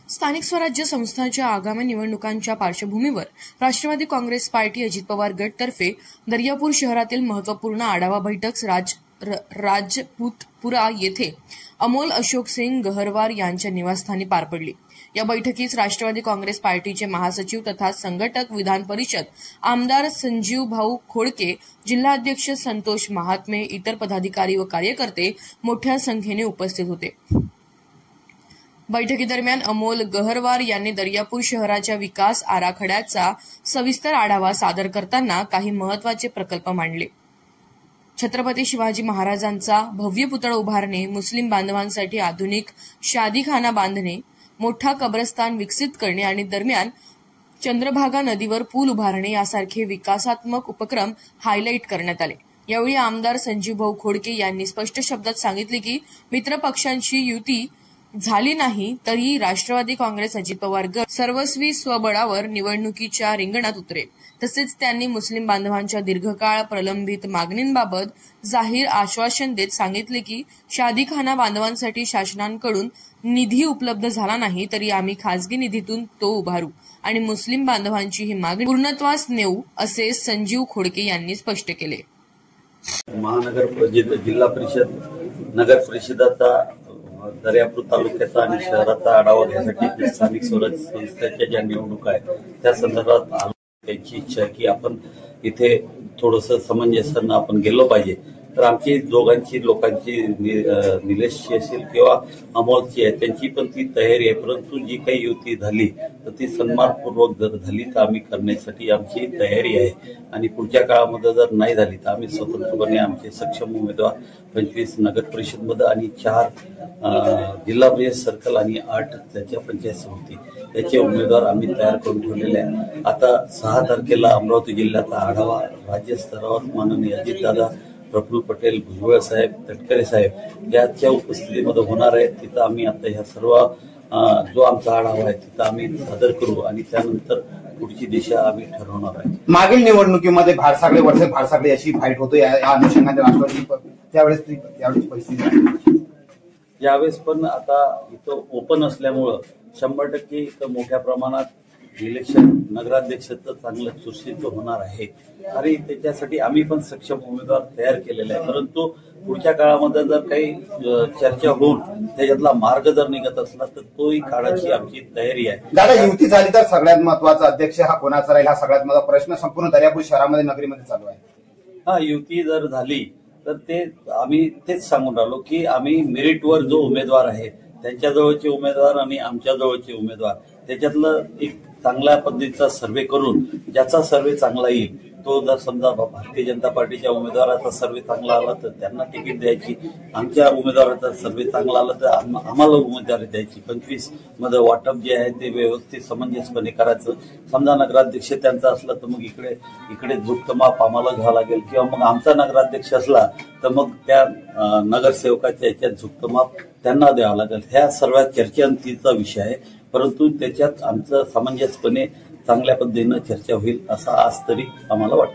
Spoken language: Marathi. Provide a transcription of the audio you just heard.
स्थानिक स्वराज्य संस्थांच्या आगामी निवडणुकांच्या पार्श्वभूमीवर राष्ट्रवादी काँग्रेस पार्टी अजित पवार गटतर्फे दर्यापूर शहरातील महत्त्वपूर्ण आढावा बैठक राजपूतपुरा येथे अमोल अशोक सिंग गहरवार यांच्या निवासस्थानी पार पडली। या बैठकीस राष्ट्रवादी काँग्रेस पार्टीचे महासचिव तथा संघटक विधान परिषद आमदार संजीव भाऊ खोडके, जिल्हाध्यक्ष संतोष महात्मे, इतर पदाधिकारी व कार्यकर्ते मोठ्या संख्येने उपस्थित होते। बैठकीदरम्यान अमोल गहरवार यांनी दर्यापूर शहराच्या विकास आराखड्याचा सविस्तर आढावा सादर करताना काही महत्त्वाचे प्रकल्प मांडले। छत्रपती शिवाजी महाराजांचा भव्य पुतळा उभारणे, मुस्लिम बांधवांसाठी आधुनिक शादीखाना बांधणे, मोठा कब्रस्तान विकसित करणे आणि दरम्यान चंद्रभागा नदीवर पूल उभारणे यासारखे विकासात्मक उपक्रम हायलाईट करण्यात आले। यावेळी आमदार संजीव भाऊ खोडके यांनी स्पष्ट शब्दात सांगितले की मित्र पक्षांची युती झाली नाही तरी राष्ट्रवादी काँग्रेस अजित पवार गट सर्वस्वी स्वबळावर निवडणुकीच्या रिंगणात उतरेल। तसेच त्यांनी मुस्लिम बांधवांच्या दीर्घकाळ प्रलंबित मागणींबाबत जाहीर आश्वासन देत सांगितले की शादीखाना बांधवांसाठी शासनाकडून निधी उपलब्ध झाला नाही तरी आम्ही खासगी निधीतून तो उभारू आणि मुस्लिम बांधवांची ही मागणी पूर्णत्वास नेऊ, असे संजीव खोडके यांनी स्पष्ट केले। महानगर जिल्हा परिषद नगर परिषदाचा दर्यापूर तालुक्याचा आणि शहराचा आढावा घेण्यासाठी स्थानिक स्वराज्य संस्थेच्या ज्या निवडणुका आहेत त्या संदर्भात त्यांची इच्छा आहे की आपण इथे थोडंसं सामंजस्यानं आपण गेलो पाहिजे। तर आमची दोघांची लोकांची निलेशची असेल किंवा अमोलची आहे त्यांची पण ती तयारी आहे, परंतु जी काही युती झाली तर ती सन्मानपूर्वक जर झाली तर आम्ही करण्यासाठी आमची तयारी आहे आणि पुढच्या काळामध्ये जर नाही झाली तर आम्ही स्वतंत्रपणे आमचे सक्षम उमेदवार 25 नगर परिषदमध्ये आणि 4 जिल्हा परिषद सर्कल आणि 8 त्याच्या पंचायत समिती याचे उमेदवार आम्ही तयार करून ठेवलेले आहे। आता 6 तारखेला अमरावती जिल्ह्याचा आढावा राज्य स्तरावर माननीय अजितदादा, प्रफुल्ल पटेल, भुजबळ साहेब, तटकरे साहेब याच्या उपस्थितीमध्ये होणार आहे। तिथं आम्ही आता ह्या सर्व जो आमचा आढावा आहे तिथं आम्ही सादर करू आणि त्यानंतर पुढची दिशा आम्ही ठरवणार आहे। मागील निवडणुकीमध्ये भारसागळे वर्सेस भारसागळे अशी फाईट होतो, या अनुषंगाने राष्ट्रवादी त्यावेळेस परिस्थिती यावेळेस पण आता इथं ओपन असल्यामुळं 100% इथं मोठ्या प्रमाणात इलेक्शन नगराध्यक्षाचं चांगलं चुरशीचं होणार आहे आणि त्याच्यासाठी आम्ही पण सक्षम उमेदवार तयार केलेले आहे। परंतु पुढच्या काळामध्ये जर काही चर्चा होऊन त्याच्यातला मार्ग जर निघत असला तर तोही काढायची आमची तयारी आहे। दादा, युती झाली तर सगळ्यात महत्वाचा अध्यक्ष हा कोणाचा राहील हा सगळ्यात मोठा प्रश्न संपूर्ण दर्यापूर शहरामध्ये नगरीमध्ये चालू आहे। युती जर झाली तर ते आम्ही तेच सांगून राहिलो की आम्ही मेरिटवर जो उमेदवार आहे त्यांच्या जवळचे उमेदवार आणि आमच्या जवळचे उमेदवार त्याच्यातलं एक चांगल्या पद्धतीचा सर्वे करून ज्याचा सर्वे चांगला येईल तो जर समजा भारतीय जनता पार्टीच्या उमेदवाराचा सर्वे चांगला आला तर त्यांना तिकीट द्यायची, आमच्या उमेदवाराचा सर्वे चांगला आला तर आम्हाला उमेदवारी द्यायची। 25 मध्ये वाटप जे आहे ते व्यवस्थित समंजसपणे करायचं। समजा नगराध्यक्ष त्यांचा असला तर मग इकडे झुकतं माप आम्हाला घ्यावं लागेल किंवा मग आमचा नगराध्यक्ष असला तर मग त्या नगरसेवकाच्या याच्यात झुकतं माप त्यांना द्यावं लागेल। ह्या सर्व चर्चांतीचा विषय आहे, परंतु त्याच्यात आमचं सामंजस्यपणे चांगल्या पद्धतीनं चर्चा होईल असं आज तरी आम्हाला वाटतं।